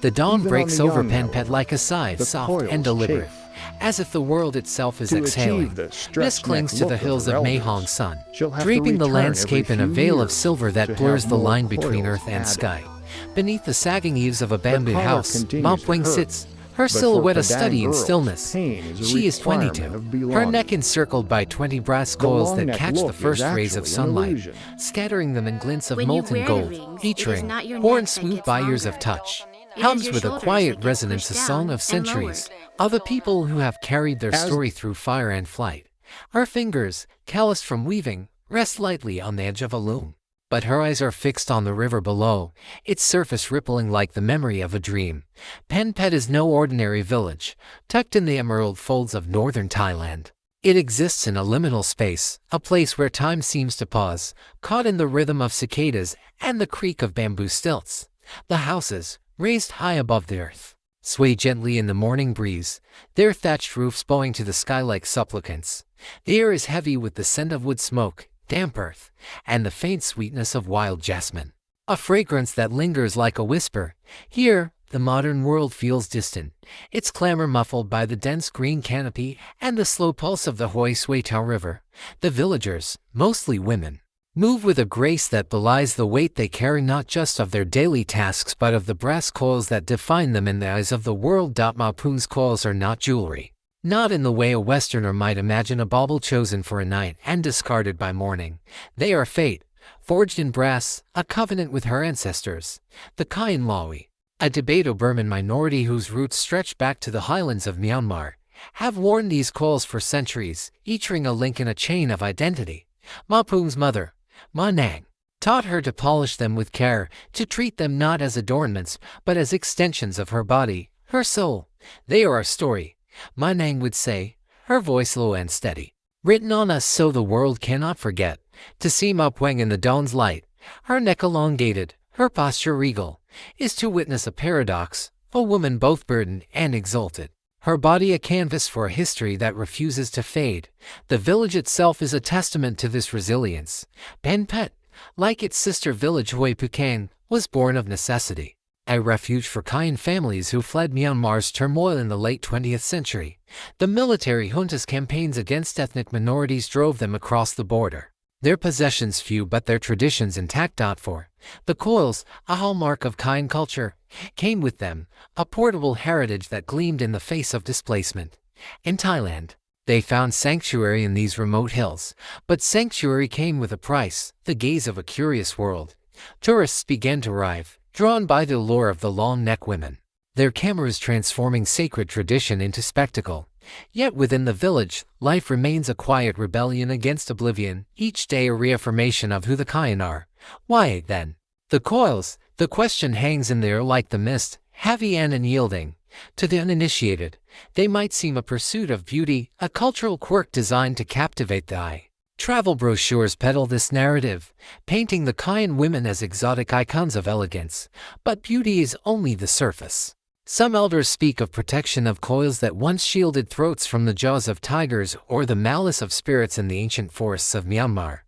The dawn Even breaks on the over young, Penpet however, like a sigh, the soft coils and deliberate, chafe. as if the world itself is To exhaling. achieve the Mist stretched clings neck to the look hills her of elders, Mahong sun, she'll have to draping the return landscape every in a few veil of years silver to that have blurs the more line between coils earth and added. sky. Beneath the sagging eaves of a bamboo collar house, Ma continues to Pueng hurt, sits, her but for silhouette a Padang study in girls, stillness. pain is a She is requirement 22, of her belonging. neck encircled by 20 brass The coils long that neck catch the look is first rays of actually an sunlight, illusion. scattering them in glints of When you molten wear the gold, rings, each it is ring, not your worn neck that smooth gets by years longer. of touch, It is hums your with a shoulders quiet that gets resonance, a pushed song down of and centuries, lowered. of a people who have carried their As story through fire and flight. Her fingers, calloused from weaving, rest lightly on the edge of a loom. But her eyes are fixed on the river below, its surface rippling like the memory of a dream. Penpet is no ordinary village, tucked in the emerald folds of northern Thailand. It exists in a liminal space, a place where time seems to pause, caught in the rhythm of cicadas and the creak of bamboo stilts. The houses, raised high above the earth, sway gently in the morning breeze, their thatched roofs bowing to the sky like supplicants. The air is heavy with the scent of wood smoke, damp earth, and the faint sweetness of wild jasmine, a fragrance that lingers like a whisper. Here, the modern world feels distant, its clamor muffled by the dense green canopy and the slow pulse of the Huay River. The villagers, mostly women, move with a grace that belies the weight they carry not just of their daily tasks but of the brass coils that define them in the eyes of the world. Ma Pueng's coils are not jewelry. Not in the way a Westerner might imagine a bauble chosen for a night and discarded by morning. They are fate, forged in brass, a covenant with her ancestors, the Kayan Lahwi, a Tibeto-Burman minority whose roots stretch back to the highlands of Myanmar, have worn these coils for centuries, each ring a link in a chain of identity. Ma Pueng's mother, Ma Nang, taught her to polish them with care, to treat them not as adornments, but as extensions of her body, her soul. They are our story, Ma Nang would say, her voice low and steady. Written on us so the world cannot forget. To see Ma Pueng in the dawn's light, her neck elongated, her posture regal, is to witness a paradox, a woman both burdened and exalted. Her body a canvas for a history that refuses to fade. The village itself is a testament to this resilience. Penpet, like its sister village Huay, was born of necessity, a refuge for Kayan families who fled Myanmar's turmoil in the late 20th century. The military junta's campaigns against ethnic minorities drove them across the border. Their possessions few but their traditions intact. For the coils, a hallmark of Kayan culture, came with them, a portable heritage that gleamed in the face of displacement. In Thailand, they found sanctuary in these remote hills, but sanctuary came with a price, the gaze of a curious world. Tourists began to arrive, drawn by the allure of the long-neck women, their cameras transforming sacred tradition into spectacle. Yet within the village, life remains a quiet rebellion against oblivion, each day a reaffirmation of who the Kayan are. Why, then, the coils? The question hangs in the air like the mist, heavy and unyielding. To the uninitiated, they might seem a pursuit of beauty, a cultural quirk designed to captivate the eye. Travel brochures peddle this narrative, painting the Kayan women as exotic icons of elegance. But beauty is only the surface. Some elders speak of protection of coils that once shielded throats from the jaws of tigers or the malice of spirits in the ancient forests of Myanmar.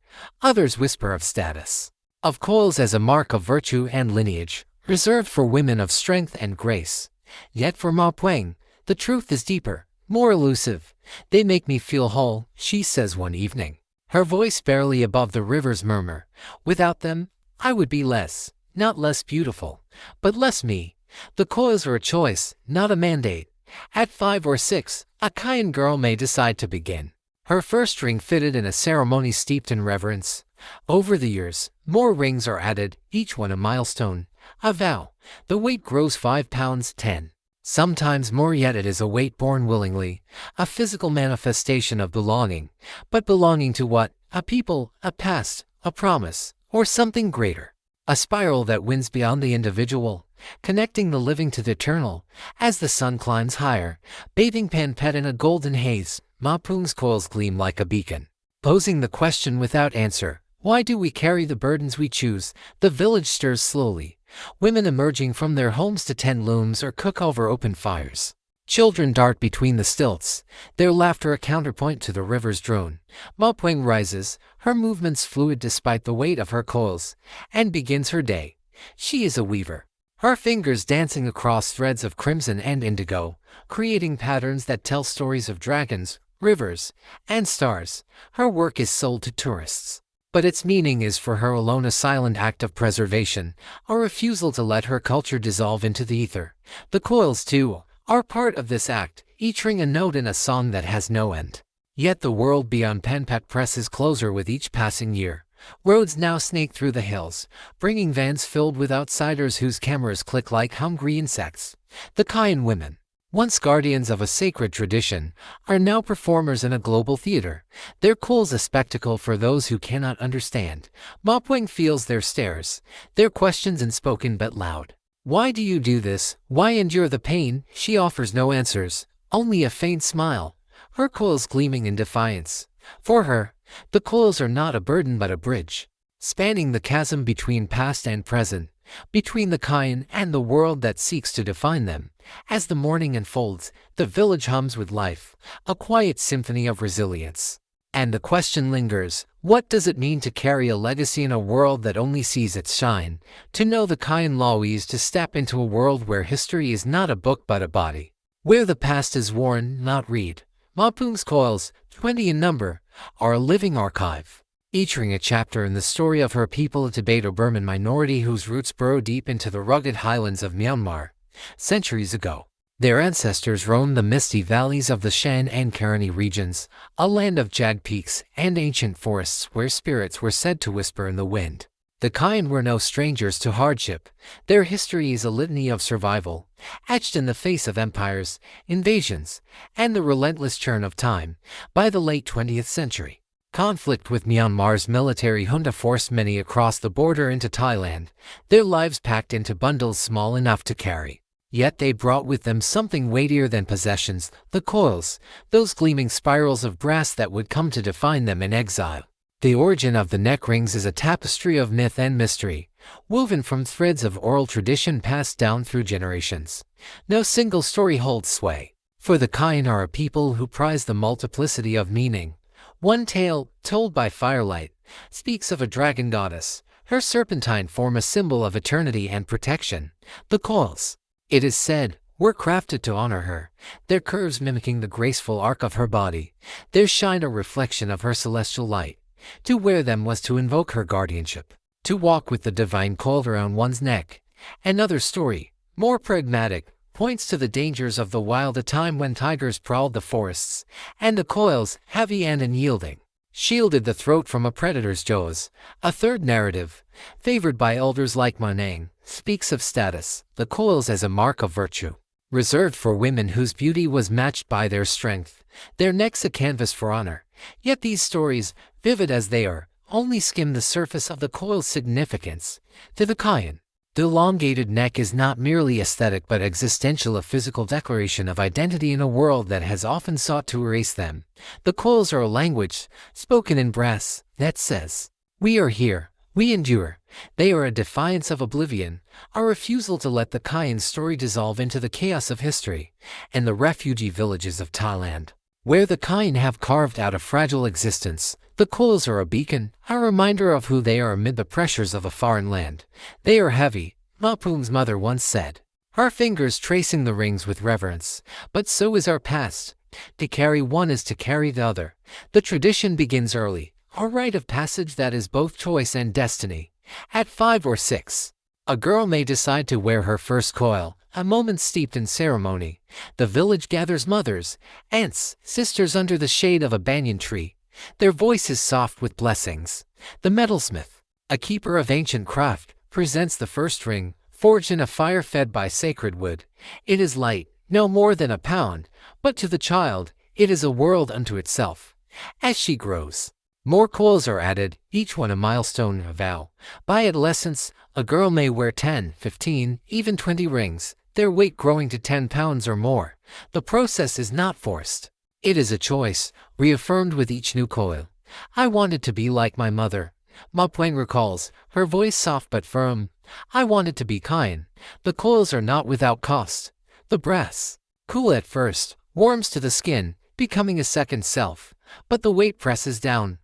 Others whisper of status, of coils as a mark of virtue and lineage, reserved for women of strength and grace. Yet for Ma Pueng, the truth is deeper, more elusive. They make me feel whole, she says one evening, her voice barely above the river's murmur. Without them, I would be less, not less beautiful, but less me. The coils are a choice, not a mandate. At 5 or 6, a Kayan girl may decide to begin. Her first ring fitted in a ceremony steeped in reverence. Over the years, more rings are added, each one a milestone, a vow. The weight grows 5 pounds 10. Sometimes more, yet it is a weight born willingly, a physical manifestation of belonging. But belonging to what? A people, a past, a promise, or something greater. A spiral that wins beyond the individual, connecting the living to the eternal. As the sun climbs higher, bathing Penpet in a golden haze, Ma Pueng's coils gleam like a beacon, posing the question without answer. Why do we carry the burdens we choose? The village stirs slowly, women emerging from their homes to tend looms or cook over open fires. Children dart between the stilts, their laughter a counterpoint to the river's drone. Ma Pueng rises, her movements fluid despite the weight of her coils, and begins her day. She is a weaver, her fingers dancing across threads of crimson and indigo, creating patterns that tell stories of dragons, rivers, and stars. Her work is sold to tourists, but its meaning is for her alone a silent act of preservation, a refusal to let her culture dissolve into the ether. The coils, too, are part of this act, each ring a note in a song that has no end. Yet the world beyond Penpat presses closer with each passing year. Roads now snake through the hills, bringing vans filled with outsiders whose cameras click like hungry insects. The Kayan women, once guardians of a sacred tradition, are now performers in a global theater. Their coils a spectacle for those who cannot understand. Ma Pueng feels their stares, their questions unspoken but loud. Why do you do this? Why endure the pain? She offers no answers, only a faint smile, her coils gleaming in defiance. For her, the coils are not a burden but a bridge, spanning the chasm between past and present, between the Kayan and the world that seeks to define them. As the morning unfolds, the village hums with life, a quiet symphony of resilience. And the question lingers, what does it mean to carry a legacy in a world that only sees its shine? To know the Kayan Lahwi is to step into a world where history is not a book but a body, where the past is worn, not read. Ma Pueng's coils, 20 in number, are a living archive, each ring a chapter in the story of her people, a Tibeto-Burman minority whose roots burrow deep into the rugged highlands of Myanmar. Centuries ago, their ancestors roamed the misty valleys of the Shan and Karenni regions, a land of jagged peaks and ancient forests where spirits were said to whisper in the wind. The Kayan were no strangers to hardship. Their history is a litany of survival, etched in the face of empires, invasions, and the relentless churn of time. By the late 20th century, conflict with Myanmar's military junta forced many across the border into Thailand, their lives packed into bundles small enough to carry. Yet they brought with them something weightier than possessions, the coils, those gleaming spirals of brass that would come to define them in exile. The origin of the neck rings is a tapestry of myth and mystery, woven from threads of oral tradition passed down through generations. No single story holds sway, for the Kayan are a people who prize the multiplicity of meaning. One tale, told by firelight, speaks of a dragon goddess. Her serpentine form a symbol of eternity and protection. The coils, it is said, were crafted to honor her, their curves mimicking the graceful arc of her body, their shine a reflection of her celestial light. To wear them was to invoke her guardianship, to walk with the divine coil around one's neck. Another story, more pragmatic, points to the dangers of the wild, a time when tigers prowled the forests, and the coils, heavy and unyielding, shielded the throat from a predator's jaws. A third narrative, favored by elders like Ma Pueng, speaks of status, the coils as a mark of virtue, reserved for women whose beauty was matched by their strength, their necks a canvas for honor. Yet these stories, vivid as they are, only skim the surface of the coil's significance. To the Kayan, the elongated neck is not merely aesthetic but existential, a physical declaration of identity in a world that has often sought to erase them. The coils are a language, spoken in brass, that says, "We are here, we endure." They are a defiance of oblivion, a refusal to let the Kayan story dissolve into the chaos of history. And the refugee villages of Thailand, where the Kayan have carved out a fragile existence, the coils are a beacon, a reminder of who they are amid the pressures of a foreign land. They are heavy, Ma Pueng's mother once said, her fingers tracing the rings with reverence. But so is our past. To carry one is to carry the other. The tradition begins early, a rite of passage that is both choice and destiny. At 5 or 6, a girl may decide to wear her first coil, a moment steeped in ceremony. The village gathers mothers, aunts, sisters under the shade of a banyan tree, their voices soft with blessings. The metalsmith, a keeper of ancient craft, presents the first ring, forged in a fire fed by sacred wood. It is light, no more than a pound, but to the child, it is a world unto itself. As she grows, more coils are added, each one a milestone, a vow. By adolescence, a girl may wear 10, 15, even 20 rings, their weight growing to 10 pounds or more. The process is not forced. It is a choice, reaffirmed with each new coil. I wanted to be like my mother, Ma Pueng recalls, her voice soft but firm. I wanted to be Kayan. The coils are not without cost. The brass, cool at first, warms to the skin, becoming a second self. But the weight presses down,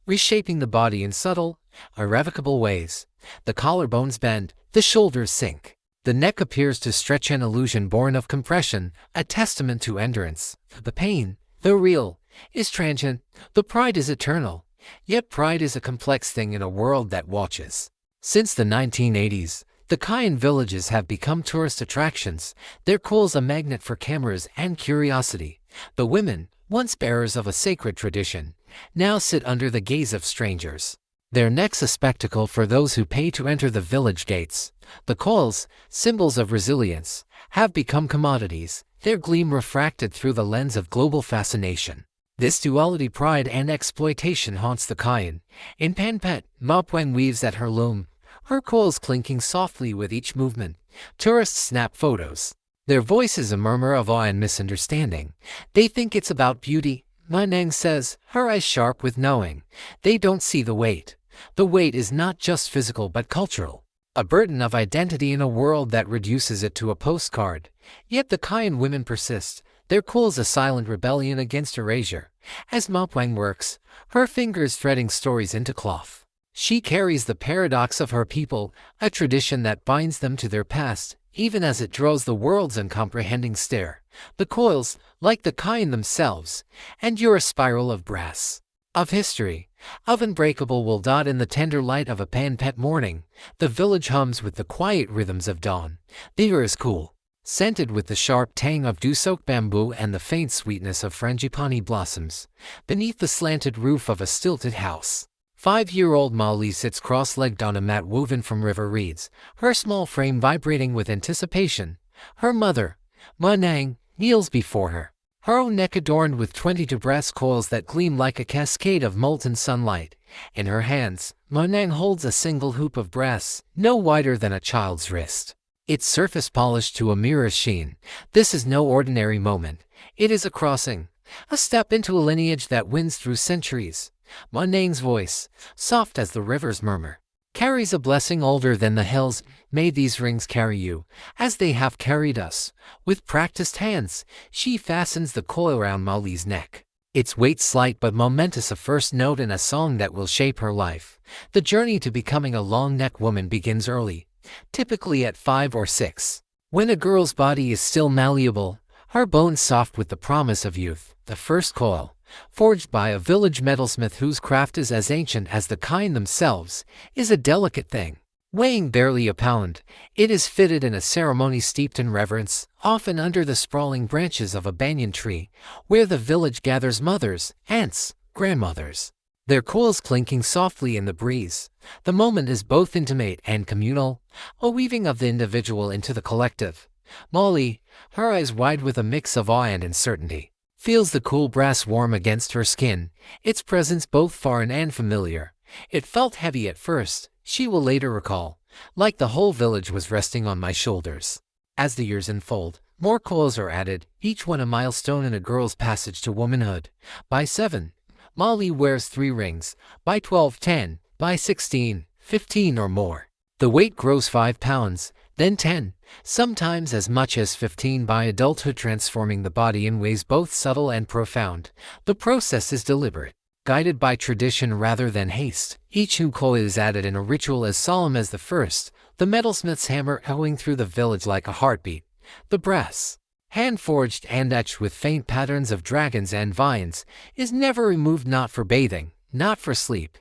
reshaping the body in subtle, irrevocable ways. The collarbones bend, the shoulders sink. The neck appears to stretch, an illusion born of compression, a testament to endurance. The pain, though real, is transient, the pride is eternal. Yet pride is a complex thing in a world that watches. Since the 1980s, the Kayan villages have become tourist attractions, their coils a magnet for cameras and curiosity. The women, once bearers of a sacred tradition, now sit under the gaze of strangers. Their necks a spectacle for those who pay to enter the village gates. The coils, symbols of resilience, have become commodities, their gleam refracted through the lens of global fascination. This duality, pride and exploitation, haunts the Kayan. In Panpet, Ma Pueng weaves at her loom, her coils clinking softly with each movement. Tourists snap photos. Their voice is a murmur of awe and misunderstanding. They think it's about beauty, Ma Nang says, her eyes sharp with knowing. They don't see the weight. The weight is not just physical but cultural, a burden of identity in a world that reduces it to a postcard. Yet the Kayan women persist, their coils a silent rebellion against erasure. As Ma Pueng works, her fingers threading stories into cloth, she carries the paradox of her people, a tradition that binds them to their past, even as it draws the world's uncomprehending stare. The coils, like the Kayan themselves, endure a spiral of brass, of history, of unbreakable wool. In the tender light of a Panpet morning, the village hums with the quiet rhythms of dawn. The air is cool, scented with the sharp tang of dew-soaked bamboo and the faint sweetness of frangipani blossoms. Beneath the slanted roof of a stilted house, 5-year-old Molly sits cross-legged on a mat woven from river reeds, her small frame vibrating with anticipation. Her mother, Ma Nang, kneels before her, her own neck adorned with 22 brass coils that gleam like a cascade of molten sunlight. In her hands, Ma Nang holds a single hoop of brass, no wider than a child's wrist, its surface polished to a mirror sheen. This is no ordinary moment. It is a crossing, a step into a lineage that wins through centuries. Ma Nang's voice, soft as the river's murmur, carries a blessing older than the hills. May these rings carry you, as they have carried us. With practiced hands, she fastens the coil around Molly's neck, its weight slight but momentous, a first note in a song that will shape her life. The journey to becoming a long-neck woman begins early, typically at 5 or 6, when a girl's body is still malleable, her bones soft with the promise of youth. The first coil, forged by a village metalsmith whose craft is as ancient as the Kayan themselves, is a delicate thing. Weighing barely a pound, it is fitted in a ceremony steeped in reverence, often under the sprawling branches of a banyan tree, where the village gathers mothers, aunts, grandmothers, their coils clinking softly in the breeze. The moment is both intimate and communal, a weaving of the individual into the collective. Molly, her eyes wide with a mix of awe and uncertainty, feels the cool brass warm against her skin, its presence both foreign and familiar. It felt heavy at first, she will later recall, like the whole village was resting on my shoulders. As the years unfold, more coils are added, each one a milestone in a girl's passage to womanhood. By 7, Molly wears 3 rings, by 12, 10, by 16, 15 or more. The weight grows 5 pounds, then 10, sometimes as much as 15 by adulthood, transforming the body in ways both subtle and profound. The process is deliberate, guided by tradition rather than haste. Each new coil is added in a ritual as solemn as the first, the metalsmith's hammer echoing through the village like a heartbeat. The brass, hand-forged and etched with faint patterns of dragons and vines, is never removed, not for bathing, not for sleep.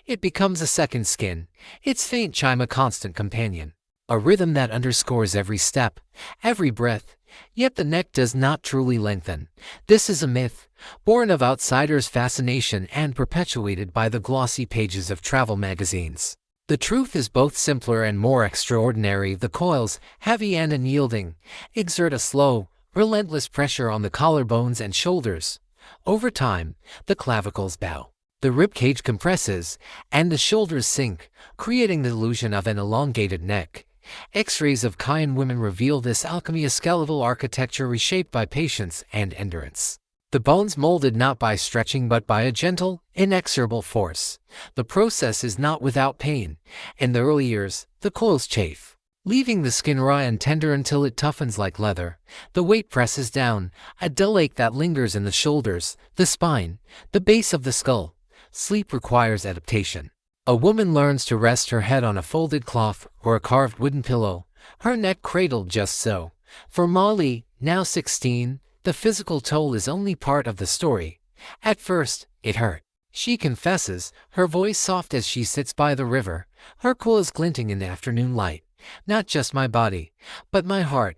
It becomes a second skin, its faint chime a constant companion, a rhythm that underscores every step, every breath. Yet the neck does not truly lengthen. This is a myth, born of outsiders' fascination and perpetuated by the glossy pages of travel magazines. The truth is both simpler and more extraordinary. The coils, heavy and unyielding, exert a slow, relentless pressure on the collarbones and shoulders. Over time, the clavicles bow, the ribcage compresses, and the shoulders sink, creating the illusion of an elongated neck. X-rays of Kayan women reveal this alchemy, a skeletal architecture reshaped by patience and endurance. The bones molded not by stretching but by a gentle, inexorable force. The process is not without pain. In the early years, the coils chafe, leaving the skin raw and tender until it toughens like leather. The weight presses down, a dull ache that lingers in the shoulders, the spine, the base of the skull. Sleep requires adaptation. A woman learns to rest her head on a folded cloth or a carved wooden pillow, her neck cradled just so. For Molly, now 16, the physical toll is only part of the story. At first, it hurt. She confesses, her voice soft as she sits by the river, her coils glinting in the afternoon light. Not just my body, but my heart.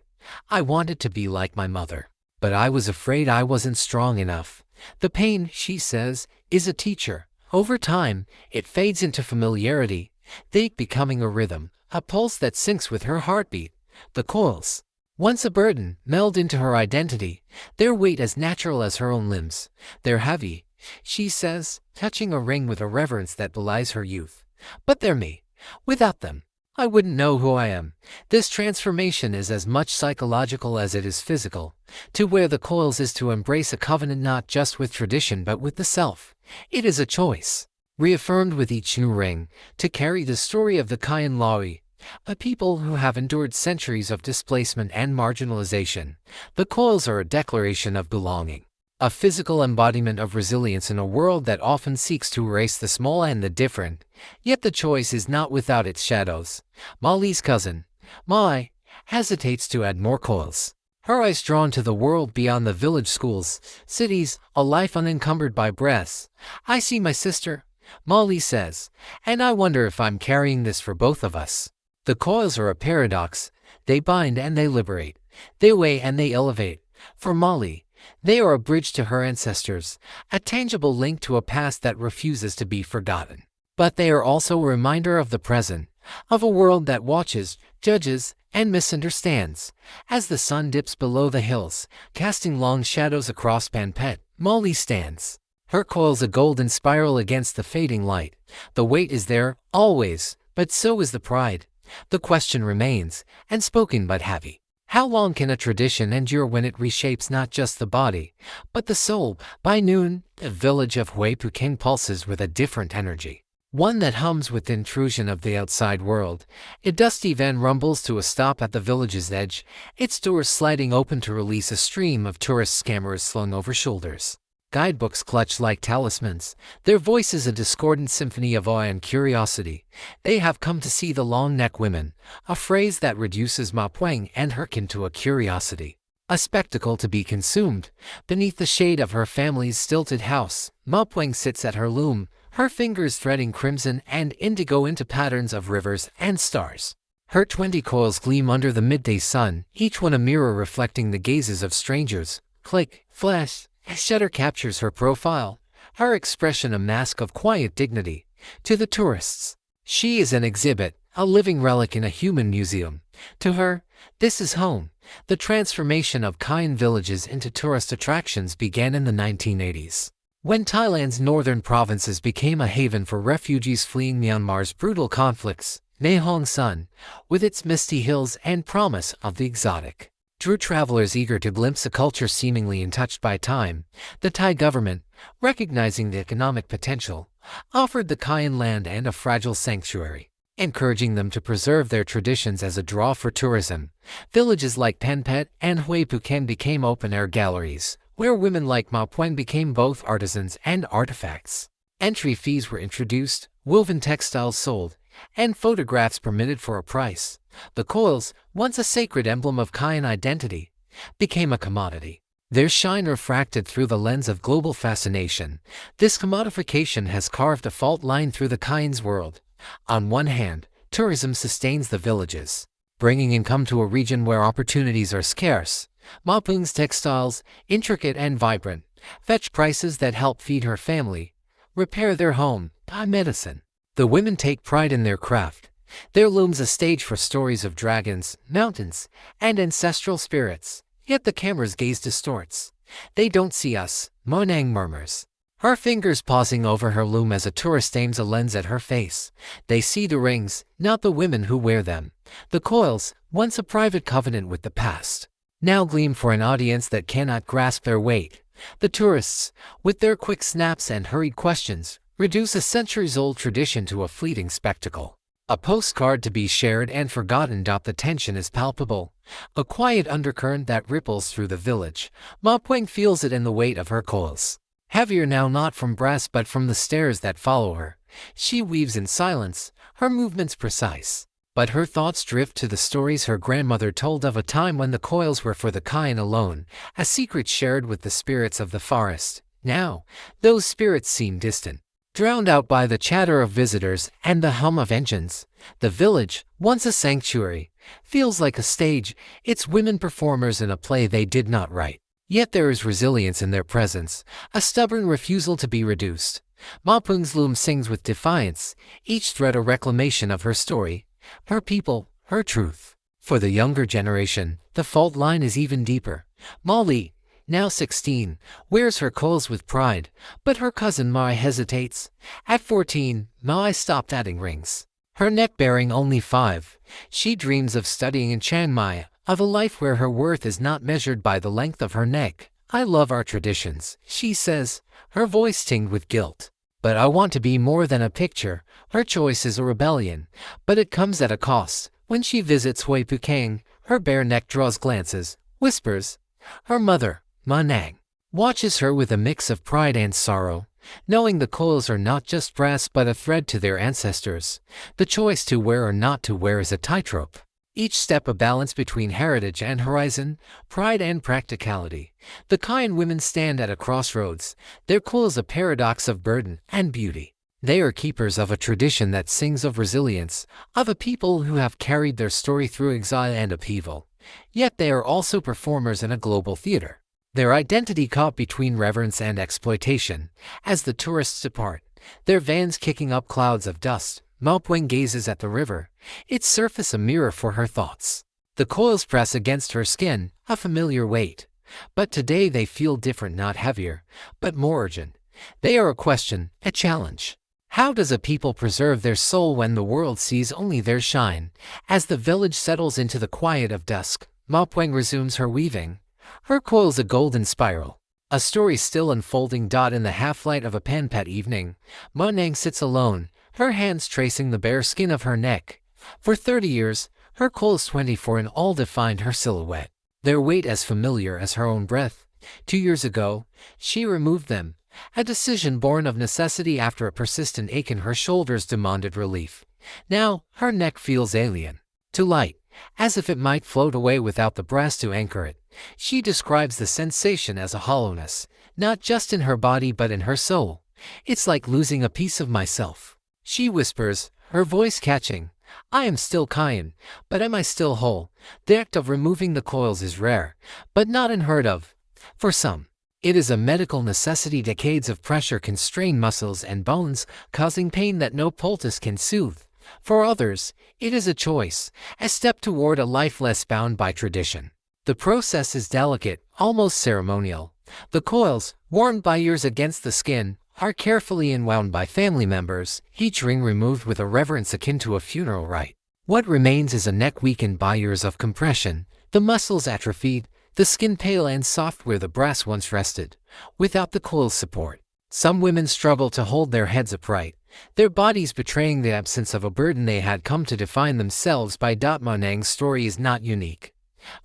I wanted to be like my mother, but I was afraid I wasn't strong enough. The pain, she says, is a teacher. Over time, it fades into familiarity, they becoming a rhythm, a pulse that syncs with her heartbeat. The coils, once a burden, meld into her identity, their weight as natural as her own limbs. They're heavy, she says, touching a ring with a reverence that belies her youth. But they're me. Without them, I wouldn't know who I am. This transformation is as much psychological as it is physical. To wear the coils is to embrace a covenant not just with tradition but with the self. It is a choice, reaffirmed with each new ring, to carry the story of the Kayan Lahwi, a people who have endured centuries of displacement and marginalization. The coils are a declaration of belonging, a physical embodiment of resilience in a world that often seeks to erase the small and the different. Yet the choice is not without its shadows. Molly's cousin, Ma, hesitates to add more coils. Her eyes drawn to the world beyond the village schools, cities, a life unencumbered by breaths. I see my sister, Molly says, and I wonder if I'm carrying this for both of us. The coils are a paradox. They bind and they liberate. They weigh and they elevate. For Molly, they are a bridge to her ancestors, a tangible link to a past that refuses to be forgotten. But they are also a reminder of the present, of a world that watches, judges, and misunderstands. As the sun dips below the hills, casting long shadows across Panpet, Molly stands, her coils a golden spiral against the fading light. The weight is there, always, but so is the pride. The question remains, unspoken but heavy. How long can a tradition endure when it reshapes not just the body, but the soul? By noon, the village of Huay pulses with a different energy, one that hums with the intrusion of the outside world. A dusty van rumbles to a stop at the village's edge, its doors sliding open to release a stream of tourist cameras slung over shoulders. Guidebooks clutch like talismans, their voices a discordant symphony of awe and curiosity. They have come to see the long-neck women, a phrase that reduces Ma Pueng and her kin to a curiosity, a spectacle to be consumed. Beneath the shade of her family's stilted house, Ma Pueng sits at her loom, her fingers threading crimson and indigo into patterns of rivers and stars. Her 20 coils gleam under the midday sun, each one a mirror reflecting the gazes of strangers. Click, flash. A shutter captures her profile, her expression a mask of quiet dignity. To the tourists, she is an exhibit, a living relic in a human museum. To her, this is home. The transformation of Kayan villages into tourist attractions began in the 1980s, when Thailand's northern provinces became a haven for refugees fleeing Myanmar's brutal conflicts. Mae Hong Son, with its misty hills and promise of the exotic, drew travelers eager to glimpse a culture seemingly untouched by time. The Thai government, recognizing the economic potential, offered the Kayan land and a fragile sanctuary, encouraging them to preserve their traditions as a draw for tourism. Villages like Panpet and Huay became open-air galleries, where women like Ma Pueng became both artisans and artifacts. Entry fees were introduced, woven textiles sold, and photographs permitted for a price. The coils, once a sacred emblem of Kayan identity, became a commodity, their shine refracted through the lens of global fascination. This commodification has carved a fault line through the Kayan's world. On one hand, tourism sustains the villages, bringing income to a region where opportunities are scarce. Ma Pueng's textiles, intricate and vibrant, fetch prices that help feed her family, repair their home, buy medicine. The women take pride in their craft. There looms a stage for stories of dragons, mountains, and ancestral spirits. Yet the camera's gaze distorts. They don't see us, Monang murmurs, her fingers pausing over her loom as a tourist aims a lens at her face. They see the rings, not the women who wear them. The coils, once a private covenant with the past, now gleam for an audience that cannot grasp their weight. The tourists, with their quick snaps and hurried questions, reduce a centuries-old tradition to a fleeting spectacle, a postcard to be shared and forgotten. The tension is palpable, a quiet undercurrent that ripples through the village. Ma Pueng feels it in the weight of her coils, heavier now not from brass but from the stares that follow her. She weaves in silence, her movements precise, But her thoughts drift to the stories her grandmother told of a time when the coils were for the Kayan alone, a secret shared with the spirits of the forest. Now, those spirits seem distant, drowned out by the chatter of visitors and the hum of engines. The village, once a sanctuary, feels like a stage, its women performers in a play they did not write. Yet there is resilience in their presence, a stubborn refusal to be reduced. Ma Pueng's loom sings with defiance, each thread a reclamation of her story, her people, her truth. For the younger generation, the fault line is even deeper. Molly, now 16, wears her coils with pride, but her cousin Mai hesitates. At 14, Mai stopped adding rings, her neck bearing only 5. She dreams of studying in Chiang Mai, of a life where her worth is not measured by the length of her neck. I love our traditions, she says, her voice tinged with guilt. But I want to be more than a picture. Her choice is a rebellion, but it comes at a cost. When she visits Huay Keng, her bare neck draws glances, whispers. Her mother, Ma Nang, watches her with a mix of pride and sorrow, knowing the coils are not just brass but a thread to their ancestors. The choice to wear or not to wear is a tightrope, each step a balance between heritage and horizon, pride and practicality. The Kayan women stand at a crossroads, their coils a paradox of burden and beauty. They are keepers of a tradition that sings of resilience, of a people who have carried their story through exile and upheaval. Yet they are also performers in a global theater, their identity caught between reverence and exploitation. As the tourists depart, their vans kicking up clouds of dust, Ma Pueng gazes at the river, its surface a mirror for her thoughts. The coils press against her skin, a familiar weight. But today they feel different, not heavier, but more urgent. They are a question, a challenge. How does a people preserve their soul when the world sees only their shine? As the village settles into the quiet of dusk, Ma Pueng resumes her weaving, her coils a golden spiral, a story still unfolding. In the half-light of a panpat evening, Ma Nang sits alone, her hands tracing the bare skin of her neck. For 30 years, her coils 24 in all defined her silhouette, their weight as familiar as her own breath. 2 years ago, she removed them, a decision born of necessity after a persistent ache in her shoulders demanded relief. Now, her neck feels alien, too light, as if it might float away without the brass to anchor it. She describes the sensation as a hollowness, not just in her body but in her soul. It's like losing a piece of myself, she whispers, her voice catching. I am still Kayan, but am I still whole? The act of removing the coils is rare, but not unheard of. For some, it is a medical necessity. Decades of pressure can strain muscles and bones, causing pain that no poultice can soothe. For others, it is a choice, a step toward a life less bound by tradition. The process is delicate, almost ceremonial. The coils, worn by years against the skin, are carefully unwound by family members, each ring removed with a reverence akin to a funeral rite. What remains is a neck weakened by years of compression, the muscles atrophied, the skin pale and soft where the brass once rested, without the coil's support. Some women struggle to hold their heads upright, their bodies betraying the absence of a burden they had come to define themselves by. Ma Nang's story is not unique.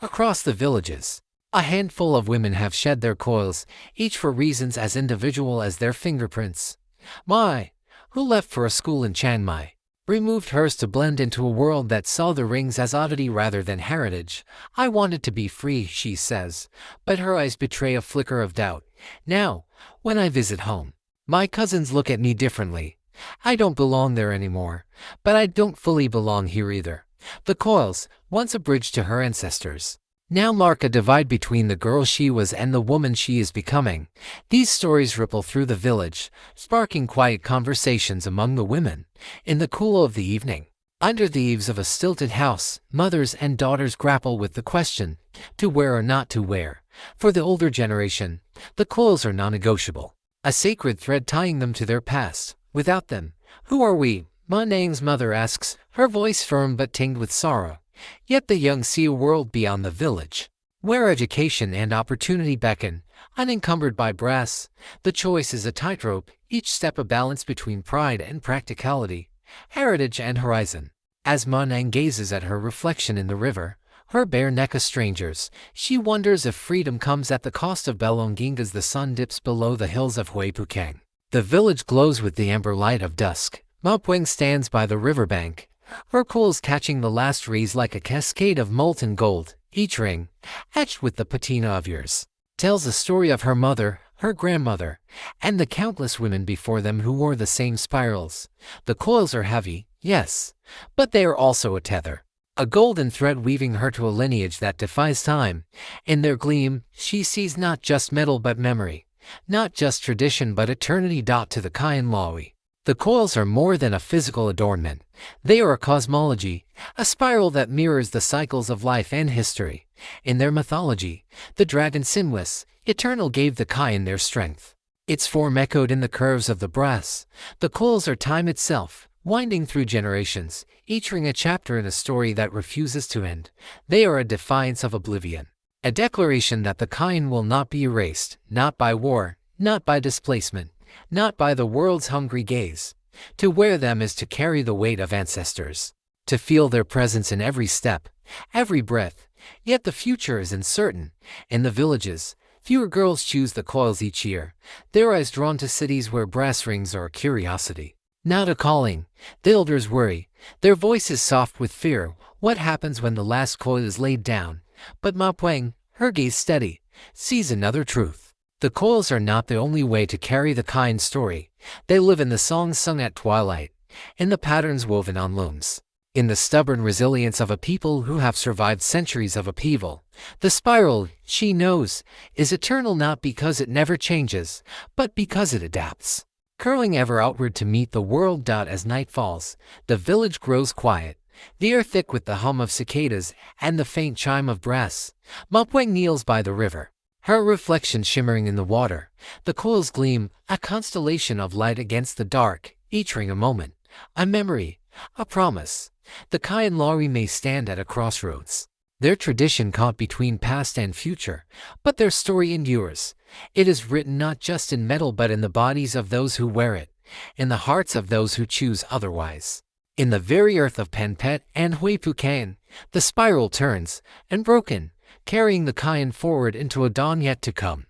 Across the villages, a handful of women have shed their coils, each for reasons as individual as their fingerprints. Mai, who left for a school in Chiang Mai, removed hers to blend into a world that saw the rings as oddity rather than heritage. I wanted to be free, she says, but her eyes betray a flicker of doubt. Now, when I visit home, my cousins look at me differently. I don't belong there anymore, but I don't fully belong here either. The coils, once a bridge to her ancestors, now mark a divide between the girl she was and the woman she is becoming. These stories ripple through the village, sparking quiet conversations among the women. In the cool of the evening, under the eaves of a stilted house, mothers and daughters grapple with the question, to wear or not to wear. For the older generation, the coils are non-negotiable, a sacred thread tying them to their past. Without them, who are we? Ma Nang's mother asks, her voice firm but tinged with sorrow. Yet the young see a world beyond the village, where education and opportunity beckon, unencumbered by brass. The choice is a tightrope, each step a balance between pride and practicality, heritage and horizon. As Ma Nang gazes at her reflection in the river, her bare neck a stranger's, she wonders if freedom comes at the cost of belonging. As the sun dips below the hills of Huay Keng, the village glows with the amber light of dusk. Ma Pueng stands by the riverbank, her coils catching the last rays like a cascade of molten gold. Each ring, etched with the patina of years, tells the story of her mother, her grandmother, and the countless women before them who wore the same spirals. The coils are heavy, yes, but they are also a tether, a golden thread weaving her to a lineage that defies time. In their gleam, she sees not just metal but memory, not just tradition but eternity. To the Kayan Lahwi, the coils are more than a physical adornment. They are a cosmology, a spiral that mirrors the cycles of life and history. In their mythology, the dragon Sinwis, eternal, gave the Kayan their strength. Its form echoed in the curves of the brass. The coils are time itself, winding through generations, each ring a chapter in a story that refuses to end. They are a defiance of oblivion, a declaration that the Kayan will not be erased, not by war, not by displacement, not by the world's hungry gaze. To wear them is to carry the weight of ancestors, to feel their presence in every step, every breath. Yet the future is uncertain. In the villages, fewer girls choose the coils each year, their eyes drawn to cities where brass rings are a curiosity, not a calling. The elders worry, their voices soft with fear. What happens when the last coil is laid down? But Ma Pueng, her gaze steady, sees another truth. The coils are not the only way to carry the Kayan story. They live in the songs sung at twilight, in the patterns woven on looms, in the stubborn resilience of a people who have survived centuries of upheaval. The spiral, she knows, is eternal not because it never changes, but because it adapts, curling ever outward to meet the world. As night falls, the village grows quiet, the air thick with the hum of cicadas and the faint chime of brass. Ma Pueng kneels by the river, her reflection shimmering in the water. The coils gleam, a constellation of light against the dark, each ring a moment, a memory, a promise. The Kayan Lahwi may stand at a crossroads, their tradition caught between past and future, but their story endures. It is written not just in metal but in the bodies of those who wear it, in the hearts of those who choose otherwise. In the very earth of Penpet and Huay, the spiral turns, unbroken, carrying the Kayan forward into a dawn yet to come.